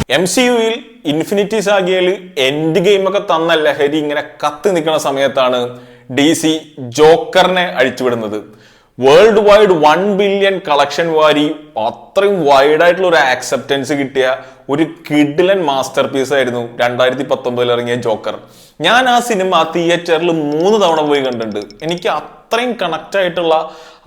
MCUയിൽ infinity സാഗയിൽ end game ഒക്കെ തന്ന ലഹരി ഇങ്ങനെ കത്തി നിൽക്കുന്ന സമയത്താണ് DC ജോക്കറിനെ അഴിച്ചുവിടുന്നത്. വേൾഡ് വൈഡ് 1 ബില്യൺ കളക്ഷൻ വാരി അത്രയും വൈഡായിട്ടുള്ള ഒരു ആക്സെപ്റ്റൻസ് കിട്ടിയ ഒരു കിഡിലൻ മാസ്റ്റർ പീസ് ആയിരുന്നു 2019 ഇറങ്ങിയ ജോക്കർ. ഞാൻ ആ സിനിമ തിയേറ്ററിൽ 3 തവണ പോയി കണ്ടിട്ടുണ്ട്. എനിക്ക് അത്രയും കണക്ട് ആയിട്ടുള്ള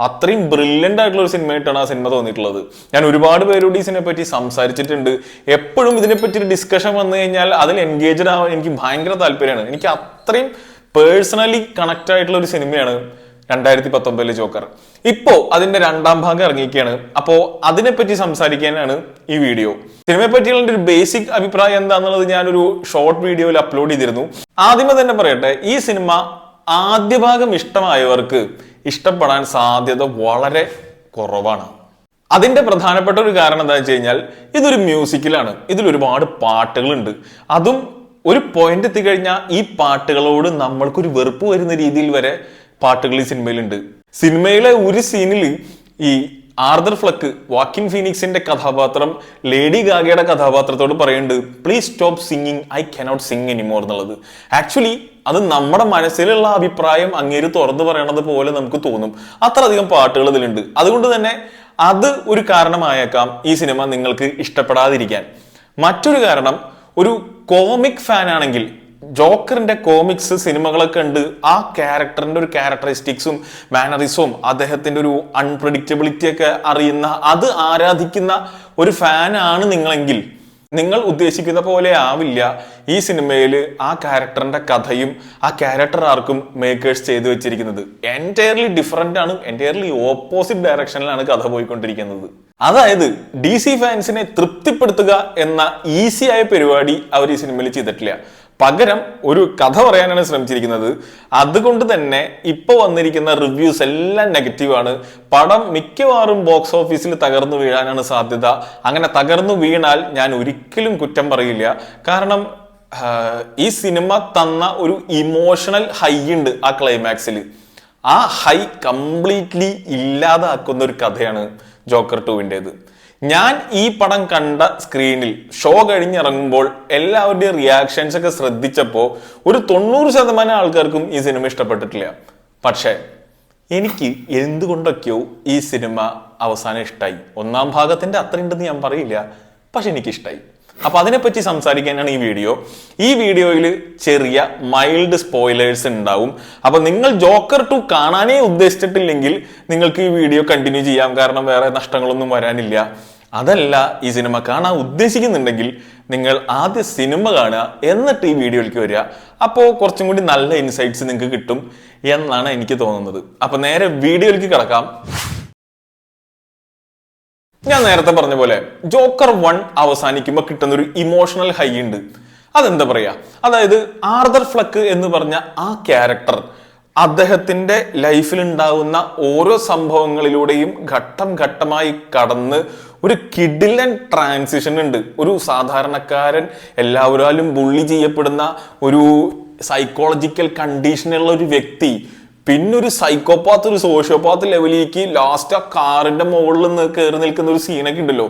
അത്രയും ബ്രില്യൻ്റ് ആയിട്ടുള്ള ഒരു സിനിമയായിട്ടാണ് ആ സിനിമ തോന്നിയിട്ടുള്ളത്. ഞാൻ ഒരുപാട് പേരോട് ഈ സിനിമയെ പറ്റി സംസാരിച്ചിട്ടുണ്ട്. എപ്പോഴും ഇതിനെപ്പറ്റി ഒരു ഡിസ്കഷൻ വന്നു കഴിഞ്ഞാൽ അതിൽ എൻഗേജ്ഡ് ആവാൻ എനിക്ക് ഭയങ്കര താല്പര്യമാണ്. എനിക്ക് അത്രയും പേഴ്സണലി കണക്ട് ആയിട്ടുള്ള ഒരു സിനിമയാണ് 2019 ജോക്കർ. ഇപ്പോ അതിന്റെ 2ാം ഭാഗം ഇറങ്ങിയിരിക്കുകയാണ്. അപ്പോ അതിനെപ്പറ്റി സംസാരിക്കാനാണ് ഈ വീഡിയോ. സിനിമയെ പറ്റിയുള്ള ഒരു ബേസിക് അഭിപ്രായം എന്താണെന്നുള്ളത് ഞാനൊരു ഷോർട്ട് വീഡിയോയിൽ അപ്ലോഡ് ചെയ്തിരുന്നു. ആദ്യമേ തന്നെ പറയട്ടെ, ഈ സിനിമ ആദ്യ ഭാഗം ഇഷ്ടമായവർക്ക് ഇഷ്ടപ്പെടാൻ സാധ്യത വളരെ കുറവാണ്. അതിന്റെ പ്രധാനപ്പെട്ട ഒരു കാരണം എന്താ വെച്ച് കഴിഞ്ഞാൽ ഇതൊരു മ്യൂസിക്കലാണ്. ഇതിൽ ഒരുപാട് പാട്ടുകളുണ്ട്. അതും ഒരു പോയിന്റ് എത്തിക്കഴിഞ്ഞാൽ ഈ പാട്ടുകളോട് നമ്മൾക്കൊരു വെറുപ്പ് വരുന്ന രീതിയിൽ വരെ പാട്ടുകൾ ഈ സിനിമയിലുണ്ട്. സിനിമയിലെ ഒരു സീനിൽ ഈ ആർതർ ഫ്ലക്ക്, വാക്കിൻ ഫീനിക്സിന്റെ കഥാപാത്രം ലേഡി ഗാഗയുടെ കഥാപാത്രത്തോട് പറയുന്നുണ്ട്, please stop singing, I cannot Singh anymore എന്നുള്ളത്. ആക്ച്വലി അത് നമ്മുടെ മനസ്സിലുള്ള അഭിപ്രായം അങ്ങേര് തുറന്നു പറയണത് പോലെ നമുക്ക് തോന്നും. അത്രയധികം പാട്ടുകൾ ഇതിലുണ്ട്. അതുകൊണ്ട് തന്നെ അത് ഒരു കാരണമായേക്കാം ഈ സിനിമ നിങ്ങൾക്ക് ഇഷ്ടപ്പെടാതിരിക്കാൻ. മറ്റൊരു കാരണം, ഒരു കോമിക് ഫാൻ ആണെങ്കിൽ ജോക്കറിന്റെ കോമിക്സ് സിനിമകളൊക്കെ ഉണ്ട്. ആ ക്യാരക്ടറിന്റെ ഒരു ക്യാരക്ടറിസ്റ്റിക്സും മാനറിസവും അദ്ദേഹത്തിന്റെ ഒരു അൺപ്രഡിക്റ്റബിലിറ്റി ഒക്കെ അറിയുന്ന, അത് ആരാധിക്കുന്ന ഒരു ഫാനാണ് നിങ്ങളെങ്കിൽ നിങ്ങൾ ഉദ്ദേശിക്കുന്ന പോലെ ആവില്ല ഈ സിനിമയിൽ ആ ക്യാരക്ടറിന്റെ കഥയും ആ ക്യാരക്ടർ ആർക്കും മേക്കേഴ്സ് ചെയ്തു വെച്ചിരിക്കുന്നത്. എൻറ്റയർലി ഡിഫറെന്റ് ആണ്. എൻറ്റയർലി ഓപ്പോസിറ്റ് ഡയറക്ഷനിലാണ് കഥ പോയിക്കൊണ്ടിരിക്കുന്നത്. അതായത് DC ഫാൻസിനെ തൃപ്തിപ്പെടുത്തുക എന്ന ഈസി ആയ പരിപാടി അവർ ഈ സിനിമയിൽ ചെയ്തിട്ടില്ല. പകരം ഒരു കഥ പറയാനാണ് ശ്രമിച്ചിരിക്കുന്നത്. അതുകൊണ്ട് തന്നെ ഇപ്പൊ വന്നിരിക്കുന്ന റിവ്യൂസ് എല്ലാം നെഗറ്റീവാണ്. പടം മിക്കവാറും ബോക്സ് ഓഫീസിൽ തകർന്നു വീഴാനാണ് സാധ്യത. അങ്ങനെ തകർന്നു വീണാൽ ഞാൻ ഒരിക്കലും കുറ്റം പറയില്ല. കാരണം ഈ സിനിമ തന്ന ഒരു ഇമോഷണൽ ഹൈ ഉണ്ട് ആ ക്ലൈമാക്സിൽ. ആ ഹൈ കംപ്ലീറ്റ്ലി ഇല്ലാതാക്കുന്ന ഒരു കഥയാണ് ജോക്കർ 2-ൻ്റെത്. ഞാൻ ഈ പടം കണ്ട സ്ക്രീനിൽ ഷോ കഴിഞ്ഞിറങ്ങുമ്പോൾ എല്ലാവരുടെയും റിയാക്ഷൻസ് ഒക്കെ ശ്രദ്ധിച്ചപ്പോൾ ഒരു 90% ആൾക്കാർക്കും ഈ സിനിമ ഇഷ്ടപ്പെട്ടിട്ടില്ല. പക്ഷേ എനിക്ക് എന്തുകൊണ്ടൊക്കെയോ ഈ സിനിമ അവസാനം ഇഷ്ടമായി. 1ാം ഭാഗത്തിന്റെ അത്ര ഉണ്ടെന്ന് ഞാൻ പറയില്ല, പക്ഷെ എനിക്ക് ഇഷ്ടമായി. അപ്പൊ അതിനെപ്പറ്റി സംസാരിക്കാനാണ് ഈ വീഡിയോ. ഈ വീഡിയോയിൽ ചെറിയ മൈൽഡ് സ്പോയിലേഴ്സ് ഉണ്ടാവും. അപ്പൊ നിങ്ങൾ ജോക്കർ 2 കാണാനേ ഉദ്ദേശിച്ചിട്ടില്ലെങ്കിൽ നിങ്ങൾക്ക് ഈ വീഡിയോ കണ്ടിന്യൂ ചെയ്യാം. കാരണം വേറെ നഷ്ടങ്ങളൊന്നും വരാനില്ല. അതല്ല, ഈ സിനിമ കാണാൻ ഉദ്ദേശിക്കുന്നുണ്ടെങ്കിൽ നിങ്ങൾ ആദ്യം സിനിമ കാണുക, എന്നിട്ട് ഈ വീഡിയോയിലേക്ക് വരിക. അപ്പോൾ കുറച്ചും കൂടി നല്ല ഇൻസൈറ്റ്സ് നിങ്ങൾക്ക് കിട്ടും എന്നാണ് എനിക്ക് തോന്നുന്നത്. അപ്പൊ നേരെ വീഡിയോയിലേക്ക് കിടക്കാം. ഞാൻ നേരത്തെ പറഞ്ഞ പോലെ ജോക്കർ 1 അവസാനിക്കുമ്പോൾ കിട്ടുന്ന ഒരു ഇമോഷണൽ ഹൈ ഉണ്ട്. അതെന്താ പറയാ, അതായത് ആർതർ ഫ്ലക്ക് എന്ന് പറഞ്ഞ ആ ക്യാരക്ടർ അദ്ദേഹത്തിന്റെ ലൈഫിൽ ഉണ്ടാകുന്ന ഓരോ സംഭവങ്ങളിലൂടെയും ഘട്ടം ഘട്ടമായി കടന്ന് ഒരു കിഡിലൻ ട്രാൻസിഷൻ ഉണ്ട്. ഒരു സാധാരണക്കാരൻ, എല്ലാവരാലും ബുള്ളി ചെയ്യപ്പെടുന്ന ഒരു സൈക്കോളജിക്കൽ കണ്ടീഷനുള്ള ഒരു വ്യക്തി, പിന്നൊരു സൈക്കോപാത്ത്, ഒരു സോഷ്യോപാത്ത് ലെവലിലേക്ക് ലാസ്റ്റ് ആ കാറിന്റെ മുകളിൽ നിന്ന് കയറി നിൽക്കുന്ന ഒരു സീനൊക്കെ ഉണ്ടല്ലോ.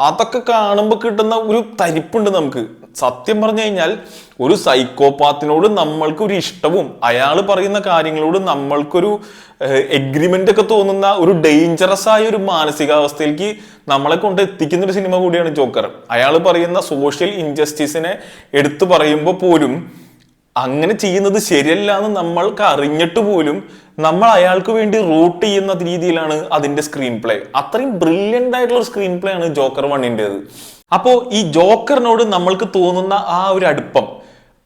അതൊക്കെ കാണുമ്പോൾ കിട്ടുന്ന ഒരു തരിപ്പുണ്ട് നമുക്ക്. സത്യം പറഞ്ഞു കഴിഞ്ഞാൽ ഒരു സൈക്കോപാത്തിനോട് നമ്മൾക്ക് ഒരു ഇഷ്ടവും അയാൾ പറയുന്ന കാര്യങ്ങളോട് നമ്മൾക്കൊരു എഗ്രിമെന്റ് ഒക്കെ തോന്നുന്ന ഒരു ഡേഞ്ചറസ് ആയ ഒരു മാനസികാവസ്ഥയിലേക്ക് നമ്മളെ കൊണ്ട് എത്തിക്കുന്ന ഒരു സിനിമ കൂടിയാണ് ജോക്കർ. അയാൾ പറയുന്ന സോഷ്യൽ ഇൻജസ്റ്റിസിനെ എടുത്തു പറയുമ്പോൾ പോലും അങ്ങനെ ചെയ്യുന്നത് ശരിയല്ല എന്ന് നമ്മൾക്ക് അറിഞ്ഞിട്ട് പോലും നമ്മൾ അയാൾക്ക് വേണ്ടി റൂട്ട് ചെയ്യുന്ന രീതിയിലാണ് അതിന്റെ സ്ക്രീൻ പ്ലേ. അത്രയും ബ്രില്യൻ്റ് ആയിട്ടുള്ള ഒരു സ്ക്രീൻ പ്ലേ ആണ് ജോക്കർ 1-ൻ്റെത്. അപ്പോ ഈ ജോക്കറിനോട് നമ്മൾക്ക് തോന്നുന്ന ആ ഒരു അടുപ്പം,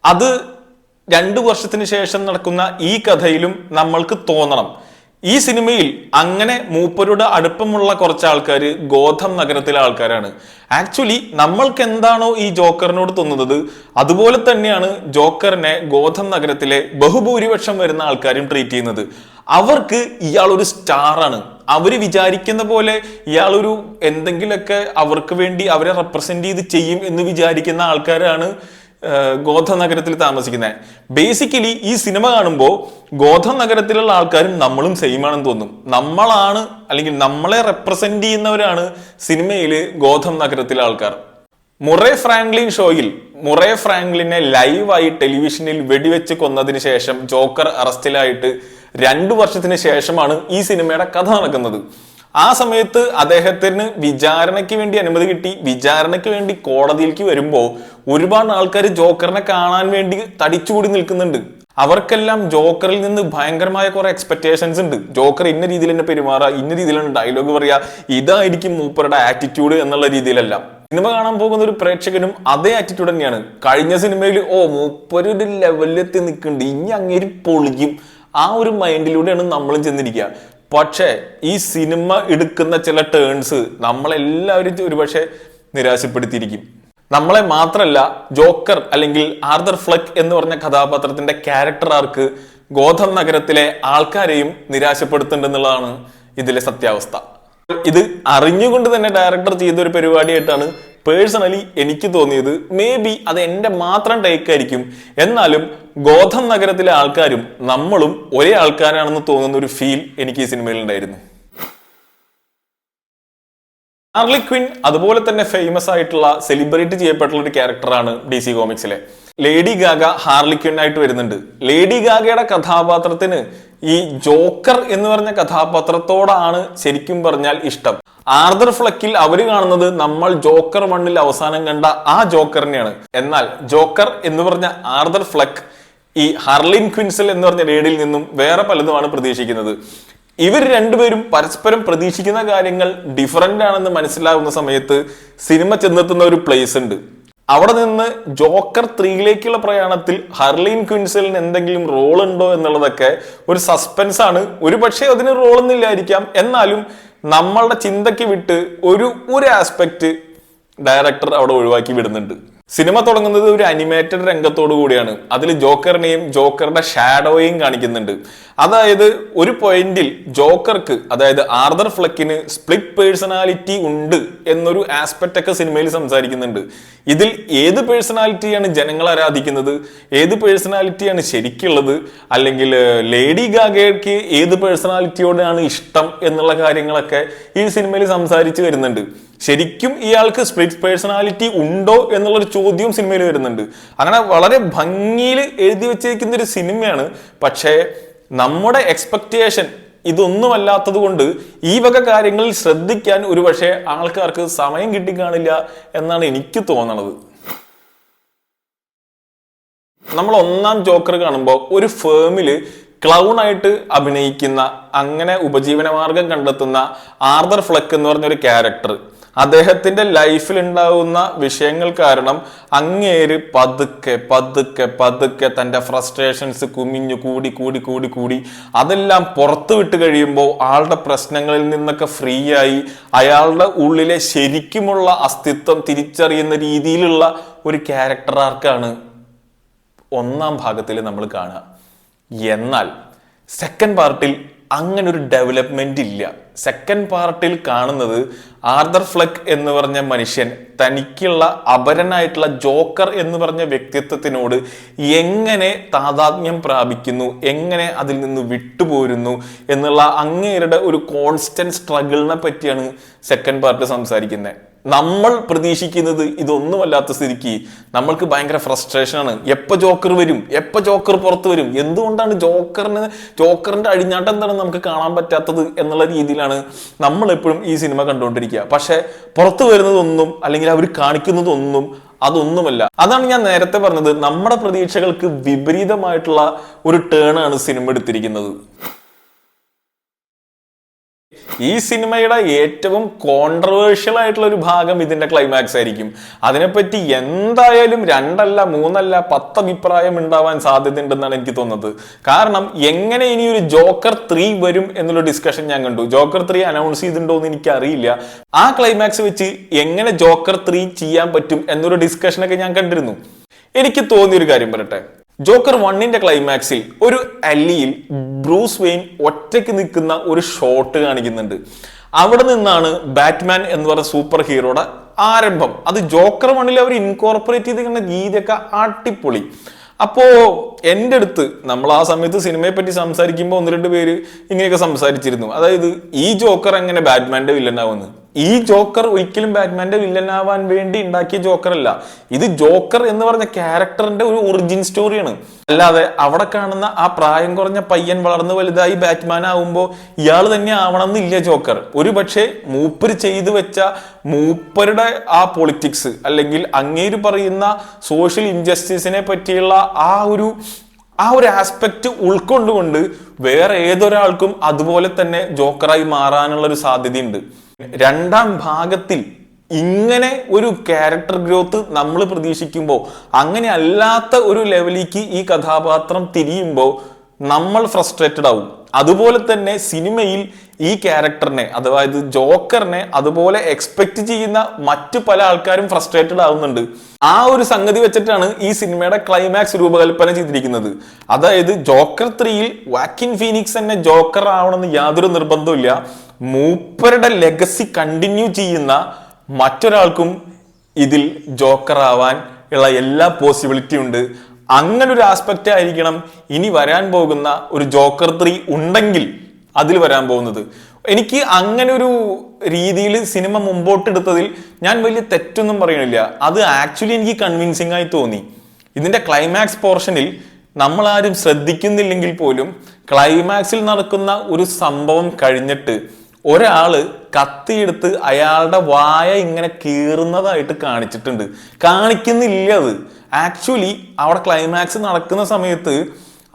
അത് 2 വർഷത്തിന് ശേഷം നടക്കുന്ന ഈ കഥയിലും നമ്മൾക്ക് തോന്നണം. ഈ സിനിമയിൽ അങ്ങനെ മൂപ്പരുടെ അടുപ്പമുള്ള കുറച്ച് ആൾക്കാർ ഗോഥം നഗരത്തിലെ ആൾക്കാരാണ്. ആക്ച്വലി നമ്മൾക്ക് എന്താണോ ഈ ജോക്കറിനോട് തോന്നുന്നത് അതുപോലെ തന്നെയാണ് ജോക്കറിനെ ഗോഥം നഗരത്തിലെ ബഹുഭൂരിപക്ഷം വരുന്ന ആൾക്കാരും ട്രീറ്റ് ചെയ്യുന്നത്. അവർക്ക് ഇയാൾ ഒരു സ്റ്റാറാണ്. അവര് വിചാരിക്കുന്ന പോലെ ഇയാളൊരു എന്തെങ്കിലുമൊക്കെ അവർക്ക് വേണ്ടി അവരെ റെപ്രസെന്റ് ചെയ്ത് ചെയ്യും എന്ന് വിചാരിക്കുന്ന ആൾക്കാരാണ് ഗോഥം നഗരത്തിൽ താമസിക്കുന്നത്. ബേസിക്കലി ഈ സിനിമ കാണുമ്പോൾ ഗോഥം നഗരത്തിലുള്ള ആൾക്കാരും നമ്മളും സെയിം ആണെന്ന് തോന്നും. നമ്മളാണ്, അല്ലെങ്കിൽ നമ്മളെ റെപ്രസെന്റ് ചെയ്യുന്നവരാണ് സിനിമയിൽ ഗോഥം നഗരത്തിലെ ആൾക്കാർ. മുറേ ഫ്രാങ്ക്ലിൻ ഷോയിൽ മുറേ ഫ്രാങ്ക്ലിനെ ലൈവായി ടെലിവിഷനിൽ വെടിവെച്ച് കൊന്നതിന് ശേഷം ജോക്കർ അറസ്റ്റിലായിട്ട് 2 വർഷത്തിന് ശേഷമാണ് ഈ സിനിമയുടെ കഥ നടക്കുന്നത്. ആ സമയത്ത് അദ്ദേഹത്തിന് വിചാരണയ്ക്ക് വേണ്ടി അനുമതി കിട്ടി. വിചാരണയ്ക്ക് വേണ്ടി കോടതിയിലേക്ക് വരുമ്പോൾ ഒരുപാട് ആൾക്കാർ ജോക്കറിനെ കാണാൻ വേണ്ടി തടിച്ചുകൂടി നിൽക്കുന്നുണ്ട്. അവർക്കെല്ലാം ജോക്കറിൽ നിന്ന് ഭയങ്കരമായ കുറെ എക്സ്പെക്ടേഷൻസ് ഉണ്ട്. ജോക്കർ ഇന്ന രീതിയിൽ തന്നെ പെരുമാറുക, ഇന്ന രീതിയിലാണ് ഡയലോഗ് പറയുക, ഇതായിരിക്കും മൂപ്പറുടെ ആറ്റിറ്റ്യൂഡ് എന്നുള്ള രീതിയിലെല്ലാം. സിനിമ കാണാൻ പോകുന്ന ഒരു പ്രേക്ഷകനും അതേ ആറ്റിറ്റ്യൂഡ് തന്നെയാണ്. കഴിഞ്ഞ സിനിമയിൽ മൂപ്പരൊരു ലെവലിലെത്തി നിൽക്കുന്നുണ്ട്, ഇനി അങ്ങേര് പൊളിക്കും, ആ ഒരു മൈൻഡിലൂടെയാണ് നമ്മളും ചെന്നിരിക്കുക. പക്ഷേ ഈ സിനിമ എടുക്കുന്ന ചില ടേൺസ് നമ്മളെല്ലാവരും ഒരുപക്ഷെ നിരാശപ്പെടുത്തിയിരിക്കും. നമ്മളെ മാത്രല്ല, ജോക്കർ അല്ലെങ്കിൽ ആർതർ ഫ്ലെക്ക് എന്ന് പറഞ്ഞ കഥാപാത്രത്തിന്റെ ക്യാരക്ടർ ആർക്ക് ഗോഥം നഗരത്തിലെ ആൾക്കാരെയും നിരാശപ്പെടുത്തുന്നുണ്ടെന്നുള്ളതാണ് ഇതിലെ സത്യാവസ്ഥ. ഇത് അറിഞ്ഞുകൊണ്ട് തന്നെ ഡയറക്ടർ ചെയ്ത ഒരു പരിപാടിയായിട്ടാണ് പേഴ്സണലി എനിക്ക് തോന്നിയത്. മേ ബി അത് എന്റെ മാത്രം ടേക്ക് ആയിരിക്കും. എന്നാലും ഗോഥം നഗരത്തിലെ ആൾക്കാരും നമ്മളും ഒരേ ആൾക്കാരാണെന്ന് തോന്നുന്ന ഒരു ഫീൽ എനിക്ക് ഈ സിനിമയിൽ ഉണ്ടായിരുന്നു. ഹാർലി ക്വിൻ അതുപോലെ തന്നെ ഫേമസ് ആയിട്ടുള്ള സെലിബ്രേറ്റ് ചെയ്യപ്പെട്ടുള്ള ഒരു ക്യാരക്ടറാണ് DC കോമിക്സിലെ. ലേഡി ഗാഗ ഹാർലി ക്വിൻ ആയിട്ട് വരുന്നുണ്ട്. ലേഡി ഗാഗയുടെ കഥാപാത്രത്തിന് ഈ ജോക്കർ എന്ന് പറഞ്ഞ കഥാപാത്രത്തോടാണ് ശരിക്കും പറഞ്ഞാൽ ഇഷ്ടം. ആർതർ ഫ്ലെക്കിൽ അവര് കാണുന്നത് നമ്മൾ ജോക്കർ 1 അവസാനം കണ്ട ആ ജോക്കറിനെയാണ്. എന്നാൽ ജോക്കർ എന്ന് പറഞ്ഞ ആർതർ ഫ്ലെക്ക് ഈ ഹാർലിൻ ക്വിൻസൽ എന്ന് പറഞ്ഞ ലേഡിയിൽ നിന്നും വേറെ പലതുമാണ് പ്രതീക്ഷിക്കുന്നത്. ഇവർ രണ്ടുപേരും പരസ്പരം പ്രതീക്ഷിക്കുന്ന കാര്യങ്ങൾ ഡിഫറൻ്റ് ആണെന്ന് മനസ്സിലാകുന്ന സമയത്ത് സിനിമ ചെന്നെത്തുന്ന ഒരു പ്ലേസ് ഉണ്ട്. അവിടെ നിന്ന് ജോക്കർ 3ലേക്കുള്ള പ്രയാണത്തിൽ ഹർലീൻ ക്വിൻസലിന് എന്തെങ്കിലും റോൾ ഉണ്ടോ എന്നുള്ളതൊക്കെ ഒരു സസ്പെൻസ് ആണ്. ഒരു പക്ഷേ അതിന് റോളൊന്നും ഇല്ലായിരിക്കാം. എന്നാലും നമ്മളുടെ ചിന്തയ്ക്ക് വിട്ട് ഒരു ആസ്പെക്ട് ഡയറക്ടർ അവിടെ ഒഴിവാക്കി വിടുന്നുണ്ട്. സിനിമ തുടങ്ങുന്നത് ഒരു അനിമേറ്റഡ് രംഗത്തോടു കൂടിയാണ്. അതിൽ ജോക്കറിനെയും ജോക്കറുടെ ഷാഡോയെയും കാണിക്കുന്നുണ്ട്. അതായത് ഒരു പോയിന്റിൽ ജോക്കർക്ക്, അതായത് ആർതർ ഫ്ലെക്കിന് സ്പ്ലിറ്റ് പേഴ്സണാലിറ്റി ഉണ്ട് എന്നൊരു ആസ്പെക്ട് ഒക്കെ സിനിമയിൽ സംസാരിക്കുന്നുണ്ട്. ഇതിൽ ഏത് പേഴ്സണാലിറ്റിയാണ് ജനങ്ങൾ ആരാധിക്കുന്നത്, ഏത് പേഴ്സണാലിറ്റിയാണ് ശരിക്കുള്ളത്, അല്ലെങ്കിൽ ലേഡി ഗാഗയ്ക്ക് ഏത് പേഴ്സണാലിറ്റിയോടാണ് ഇഷ്ടം എന്നുള്ള കാര്യങ്ങളൊക്കെ ഈ സിനിമയിൽ സംസാരിച്ചു വരുന്നുണ്ട്. ശരിക്കും ഇയാൾക്ക് സ്പ്ലിറ്റ് പേഴ്സണാലിറ്റി ഉണ്ടോ എന്നുള്ളൊരു ചോദ്യവും സിനിമയിൽ വരുന്നുണ്ട്. അങ്ങനെ വളരെ ഭംഗിയിൽ എഴുതി വെച്ചിരിക്കുന്ന ഒരു സിനിമയാണ്. പക്ഷേ നമ്മുടെ എക്സ്പെക്ടേഷൻ ഇതൊന്നുമല്ലാത്തത് കൊണ്ട് ഈ വക കാര്യങ്ങളിൽ ശ്രദ്ധിക്കാൻ ഒരുപക്ഷെ ആൾക്കാർക്ക് സമയം കിട്ടിക്കാണില്ല എന്നാണ് എനിക്ക് തോന്നണത്. നമ്മൾ ഒന്നാം ജോക്കർ കാണുമ്പോൾ ഒരു ഫേമില് ക്ലൗൺ ആയിട്ട് അഭിനയിക്കുന്ന, അങ്ങനെ ഉപജീവനമാർഗം കണ്ടെത്തുന്ന ആർതർ ഫ്ലെക്ക് എന്ന് പറഞ്ഞൊരു ക്യാരക്ടർ, അദ്ദേഹത്തിന്റെ ലൈഫിൽ ഉണ്ടാവുന്ന വിഷയങ്ങൾ കാരണം അങ്ങേര് പതുക്കെ പതുക്കെ പതുക്കെ തന്റെ ഫ്രസ്ട്രേഷൻസ് കുമിഞ്ഞു കൂടി കൂടി കൂടി കൂടി അതെല്ലാം പുറത്തു വിട്ട് കഴിയുമ്പോൾ ആളുടെ പ്രശ്നങ്ങളിൽ നിന്നൊക്കെ ഫ്രീ ആയി അയാളുടെ ഉള്ളിലെ ശരിക്കുമുള്ള അസ്തിത്വം തിരിച്ചറിയുന്ന രീതിയിലുള്ള ഒരു ക്യാരക്ടർ ആർക്കാണ് ഒന്നാം ഭാഗത്തിൽ നമ്മൾ കാണുക. എന്നാൽ സെക്കൻഡ് പാർട്ടിൽ അങ്ങനെ ഒരു ഡെവലപ്മെന്റ് ഇല്ല. സെക്കൻഡ് പാർട്ടിൽ കാണുന്നത് ആർതർ ഫ്ലെക്ക് എന്ന് പറഞ്ഞ മനുഷ്യൻ തനിക്കുള്ള അപരനായിട്ടുള്ള ജോക്കർ എന്ന് പറഞ്ഞ വ്യക്തിത്വത്തിനോട് എങ്ങനെ താതാത്മ്യം പ്രാപിക്കുന്നു, എങ്ങനെ അതിൽ നിന്ന് വിട്ടുപോരുന്നു എന്നുള്ള അങ്ങേരുടെ ഒരു കോൺസ്റ്റന്റ് സ്ട്രഗിളിനെ പറ്റിയാണ് സെക്കൻഡ് പാർട്ട് സംസാരിക്കുന്നത്. നമ്മൾ പ്രതീക്ഷിക്കുന്നത് ഇതൊന്നുമല്ലാത്ത സ്ഥിതിക്ക് നമ്മൾക്ക് ഭയങ്കര ഫ്രസ്ട്രേഷനാണ്. എപ്പോൾ ജോക്കർ വരും, എപ്പോൾ ജോക്കർ പുറത്ത് വരും, എന്തുകൊണ്ടാണ് ജോക്കറിന്റെ അഴിഞ്ഞാട്ടം എന്താണ് നമുക്ക് കാണാൻ പറ്റാത്തത് എന്നുള്ള രീതിയിലാണ് നമ്മൾ എപ്പോഴും ഈ സിനിമ കണ്ടുകൊണ്ടിരിക്കുക. പക്ഷെ പുറത്തു വരുന്നതൊന്നും അല്ലെങ്കിൽ അവർ കാണിക്കുന്നതൊന്നും അതൊന്നുമല്ല. അതാണ് ഞാൻ നേരത്തെ പറഞ്ഞത്, നമ്മുടെ പ്രതീക്ഷകൾക്ക് വിപരീതമായിട്ടുള്ള ഒരു ടേണാണ് സിനിമ എടുത്തിരിക്കുന്നത്. ഈ സിനിമയുടെ ഏറ്റവും കോൺട്രവേഴ്ഷ്യൽ ആയിട്ടുള്ള ഒരു ഭാഗം ഇതിന്റെ ക്ലൈമാക്സ് ആയിരിക്കും. അതിനെപ്പറ്റി എന്തായാലും 2 അല്ല 3 അല്ല 10 അഭിപ്രായം ഉണ്ടാവാൻ സാധ്യതയുണ്ടെന്നാണ് എനിക്ക് തോന്നുന്നത്. കാരണം എങ്ങനെ ഇനി ഒരു ജോക്കർ 3 വരും എന്നുള്ള ഡിസ്കഷൻ ഞാൻ കണ്ടു. ജോക്കർ 3 അനൗൺസ് ചെയ്തിട്ടുണ്ടോ എന്ന് എനിക്ക് അറിയില്ല. ആ ക്ലൈമാക്സ് വെച്ച് എങ്ങനെ ജോക്കർ 3 ചെയ്യാൻ പറ്റും എന്നൊരു ഡിസ്കഷനൊക്കെ ഞാൻ കണ്ടിരുന്നു. എനിക്ക് തോന്നിയൊരു കാര്യം പറയട്ടെ. ജോക്കർ 1ന്റെ ക്ലൈമാക്സിൽ ഒരു അല്ലിയിൽ ബ്രൂസ് വെയിൻ ഒറ്റയ്ക്ക് നിൽക്കുന്ന ഒരു ഷോട്ട് കാണിക്കുന്നുണ്ട്. അവിടെ നിന്നാണ് ബാറ്റ്മാൻ എന്ന് പറയുന്ന സൂപ്പർ ഹീറോയുടെ ആരംഭം. അത് ജോക്കർ 1ൽ അവർ ഇൻകോർപ്പറേറ്റ് ചെയ്തിരിക്കുന്ന രീതിയൊക്കെ അടിപൊളി. അപ്പോ എൻ്റെ അടുത്ത് നമ്മൾ ആ സമയത്ത് സിനിമയെ പറ്റി സംസാരിക്കുമ്പോൾ 1-2 പേര് ഇങ്ങനെയൊക്കെ സംസാരിച്ചിരുന്നു. അതായത് ഈ ജോക്കർ എങ്ങനെ ബാറ്റ്മാന്റെ വില്ലനാവുമെന്ന്. ഈ ജോക്കർ ഒരിക്കലും ബാറ്റ്മാന്റെ വില്ലനാവാൻ വേണ്ടി ഉണ്ടാക്കിയ ജോക്കർ അല്ല. ഇത് ജോക്കർ എന്ന് പറഞ്ഞ ക്യാരക്ടറിന്റെ ഒരു ഒറിജിൻ സ്റ്റോറിയാണ്. അല്ലാതെ അവിടെ കാണുന്ന ആ പ്രായം കുറഞ്ഞ പയ്യൻ വളർന്നു വലുതായി ബാറ്റ്മാൻ ആവുമ്പോൾ ഇയാൾ തന്നെ ആവണം എന്നില്ല ജോക്കർ. ഒരു പക്ഷേ മൂപ്പര് ചെയ്തു വെച്ച മൂപ്പരുടെ ആ പൊളിറ്റിക്സ് അല്ലെങ്കിൽ അങ്ങേര് പറയുന്ന സോഷ്യൽ ഇൻജസ്റ്റിസിനെ പറ്റിയുള്ള ആ ഒരു ആസ്പെക്ട് ഉൾക്കൊണ്ടുകൊണ്ട് വേറെ ഏതൊരാൾക്കും അതുപോലെ തന്നെ ജോക്കറായി മാറാനുള്ള ഒരു സാധ്യതയുണ്ട്. രണ്ടാം ഭാഗത്തിൽ ഇങ്ങനെ ഒരു ക്യാരക്ടർ ഗ്രോത്ത് നമ്മൾ പ്രതീക്ഷിക്കുമ്പോൾ അങ്ങനെ അല്ലാത്ത ഒരു ലെവലിലേക്ക് ഈ കഥാപാത്രം തിരിയുമ്പോൾ നമ്മൾ ഫ്രസ്ട്രേറ്റഡ് ആവും. അതുപോലെ തന്നെ സിനിമയിൽ ഈ ക്യാരക്ടറിനെ അതായത് ജോക്കറിനെ അതുപോലെ എക്സ്പെക്ട് ചെയ്യുന്ന മറ്റു പല ആൾക്കാരും ഫ്രസ്ട്രേറ്റഡ് ആവുന്നുണ്ട്. ആ ഒരു സംഗതി വെച്ചിട്ടാണ് ഈ സിനിമയുടെ ക്ലൈമാക്സ് രൂപകൽപ്പന ചെയ്തിരിക്കുന്നത്. അതായത് ജോക്കർ 3-ൽ വാക്കിൻ ഫീനിക്സ് തന്നെ ജോക്കർ ആവണമെന്ന് യാതൊരു നിർബന്ധമില്ല. മൂപ്പരുടെ ലെഗസി കണ്ടിന്യൂ ചെയ്യുന്ന മറ്റൊരാൾക്കും ഇതിൽ ജോക്കർ ആവാൻ ഉള്ള എല്ലാ പോസിബിലിറ്റി ഉണ്ട്. അങ്ങനെ ഒരു ആസ്പെക്റ്റ് ആയിരിക്കണം ഇനി വരാൻ പോകുന്ന ഒരു ജോക്കർ 3 ഉണ്ടെങ്കിൽ അതിൽ വരാൻ പോകുന്നത്. എനിക്ക് അങ്ങനെ ഒരു രീതിയിൽ സിനിമ മുമ്പോട്ടെടുത്തതിൽ ഞാൻ വലിയ തെറ്റൊന്നും പറയണില്ല. അത് ആക്ച്വലി എനിക്ക് കൺവിൻസിംഗ് ആയി തോന്നി. ഇതിന്റെ ക്ലൈമാക്സ് പോർഷനിൽ നമ്മൾ ആരും ശ്രദ്ധിക്കുന്നില്ലെങ്കിൽ പോലും ക്ലൈമാക്സിൽ നടക്കുന്ന ഒരു സംഭവം കഴിഞ്ഞിട്ട് ഒരാള് കത്തിയെടുത്ത് അയാളുടെ വായ ഇങ്ങനെ കീറുന്നതായിട്ട് കാണിക്കുന്നില്ല. അത് ആക്ച്വലി അവിടെ ക്ലൈമാക്സ് നടക്കുന്ന സമയത്ത്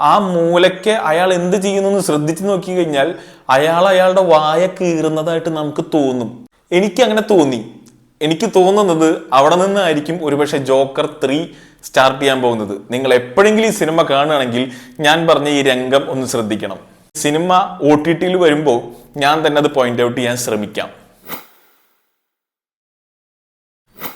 ആ മൂലയ്ക്ക് അയാൾ എന്ത് ചെയ്യുന്നു ശ്രദ്ധിച്ചു നോക്കി കഴിഞ്ഞാൽ അയാളുടെ വായ കീറുന്നതായിട്ട് നമുക്ക് തോന്നും. എനിക്ക് അങ്ങനെ തോന്നി. എനിക്ക് തോന്നുന്നത് അവിടെ നിന്നായിരിക്കും ഒരുപക്ഷെ ജോക്കർ 3 സ്റ്റാർട്ട് ചെയ്യാൻ പോകുന്നത്. നിങ്ങൾ എപ്പോഴെങ്കിലും ഈ സിനിമ കാണുകയാണെങ്കിൽ ഞാൻ പറഞ്ഞ ഈ രംഗം ഒന്ന് ശ്രദ്ധിക്കണം. സിനിമ OTT-ൽ വരുമ്പോൾ ഞാൻ തന്നെ അത് പോയിന്റ് ഔട്ട് ചെയ്യാൻ ശ്രമിക്കാം.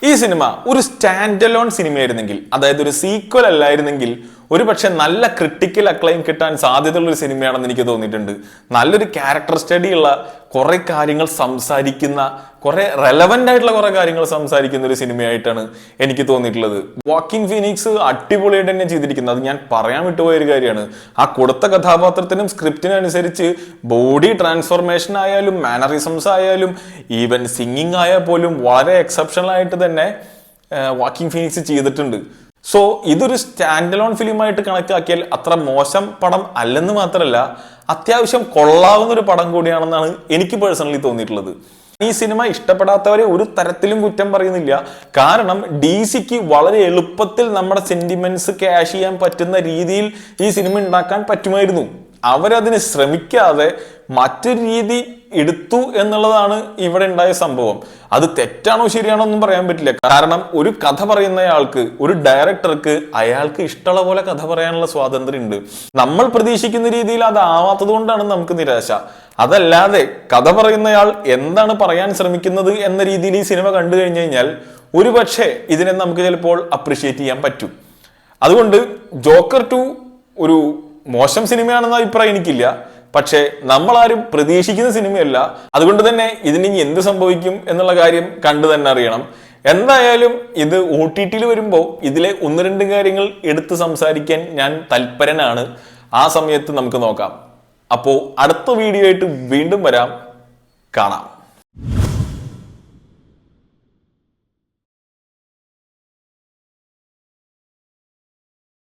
ഈ സിനിമ ഒരു സ്റ്റാൻഡ് അലോൺ സിനിമയായിരുന്നെങ്കിൽ, അതായത് ഒരു സീക്വൽ അല്ലായിരുന്നെങ്കിൽ ഒരു പക്ഷെ നല്ല ക്രിട്ടിക്കൽ അക്ലൈം കിട്ടാൻ സാധ്യതയുള്ള ഒരു സിനിമയാണെന്ന് എനിക്ക് തോന്നിയിട്ടുണ്ട്. നല്ലൊരു ക്യാരക്ടർ സ്റ്റഡി ഉള്ള കുറെ കാര്യങ്ങൾ സംസാരിക്കുന്ന, കുറെ റെലവെന്റ് ആയിട്ടുള്ള കുറെ കാര്യങ്ങൾ സംസാരിക്കുന്ന ഒരു സിനിമയായിട്ടാണ് എനിക്ക് തോന്നിയിട്ടുള്ളത്. വാക്കിൻ ഫീനിക്സ് അടിപൊളിയായിട്ട് തന്നെ ചെയ്തിരിക്കുന്നത്. അത് ഞാൻ പറയാൻ വിട്ടുപോയ ഒരു കാര്യമാണ്. ആ കൊടുത്ത കഥാപാത്രത്തിനും സ്ക്രിപ്റ്റിനും അനുസരിച്ച് ബോഡി ട്രാൻസ്ഫോർമേഷൻ ആയാലും മാനറിസംസ് ആയാലും ഈവൻ സിംഗിങ് ആയാൽ പോലും വളരെ എക്സെപ്ഷണൽ ആയിട്ട് തന്നെ വാക്കിൻ ഫീനിക്സ് ചെയ്തിട്ടുണ്ട്. സോ ഇതൊരു സ്റ്റാൻഡ് അലോൺ ഫിലിമായിട്ട് കണക്കാക്കിയാൽ അത്ര മോശം പടം അല്ലെന്ന് മാത്രമല്ല അത്യാവശ്യം കൊള്ളാവുന്ന ഒരു പടം കൂടിയാണെന്നാണ് എനിക്ക് പേഴ്സണലി തോന്നിയിട്ടുള്ളത്. ഈ സിനിമ ഇഷ്ടപ്പെടാത്തവരെ ഒരു തരത്തിലും കുറ്റം പറയുന്നില്ല. കാരണം DC-ക്ക് വളരെ എളുപ്പത്തിൽ നമ്മുടെ സെന്റിമെന്റ്സ് ക്യാഷ് ചെയ്യാൻ പറ്റുന്ന രീതിയിൽ ഈ സിനിമ ഉണ്ടാക്കാൻ പറ്റുമായിരുന്നു. അവരതിന് ശ്രമിക്കാതെ മറ്റൊരു രീതി എടുത്തു എന്നുള്ളതാണ് ഇവിടെ ഉണ്ടായ സംഭവം. അത് തെറ്റാണോ ശരിയാണോ ഒന്നും പറയാൻ പറ്റില്ല. കാരണം ഒരു കഥ പറയുന്നയാൾക്ക്, ഒരു ഡയറക്ടർക്ക് അയാൾക്ക് ഇഷ്ടമുള്ള പോലെ കഥ പറയാനുള്ള സ്വാതന്ത്ര്യം ഉണ്ട്. നമ്മൾ പ്രതീക്ഷിക്കുന്ന രീതിയിൽ അത് ആവാത്തത് കൊണ്ടാണ് നമുക്ക് നിരാശ. അതല്ലാതെ കഥ പറയുന്നയാൾ എന്താണ് പറയാൻ ശ്രമിക്കുന്നത് എന്ന രീതിയിൽ ഈ സിനിമ കണ്ടു കഴിഞ്ഞു കഴിഞ്ഞാൽ ഒരുപക്ഷെ ഇതിനെ നമുക്ക് ചിലപ്പോൾ അപ്രിഷിയേറ്റ് ചെയ്യാൻ പറ്റും. അതുകൊണ്ട് ജോക്കർ 2 ഒരു മോശം സിനിമയാണെന്ന അഭിപ്രായം എനിക്കില്ല. പക്ഷേ നമ്മളാരും പ്രതീക്ഷിക്കുന്ന സിനിമയല്ല. അതുകൊണ്ട് തന്നെ ഇതിന് ഇനി എന്ത് സംഭവിക്കും എന്നുള്ള കാര്യം കണ്ടു തന്നെ അറിയണം. എന്തായാലും ഇത് OTT-ൽ വരുമ്പോൾ ഇതിലെ 1-2 കാര്യങ്ങൾ എടുത്ത് സംസാരിക്കാൻ ഞാൻ തൽപരനാണ്. ആ സമയത്ത് നമുക്ക് നോക്കാം. അപ്പോൾ അടുത്ത വീഡിയോ ആയിട്ട് വീണ്ടും വരാം. കാണാം.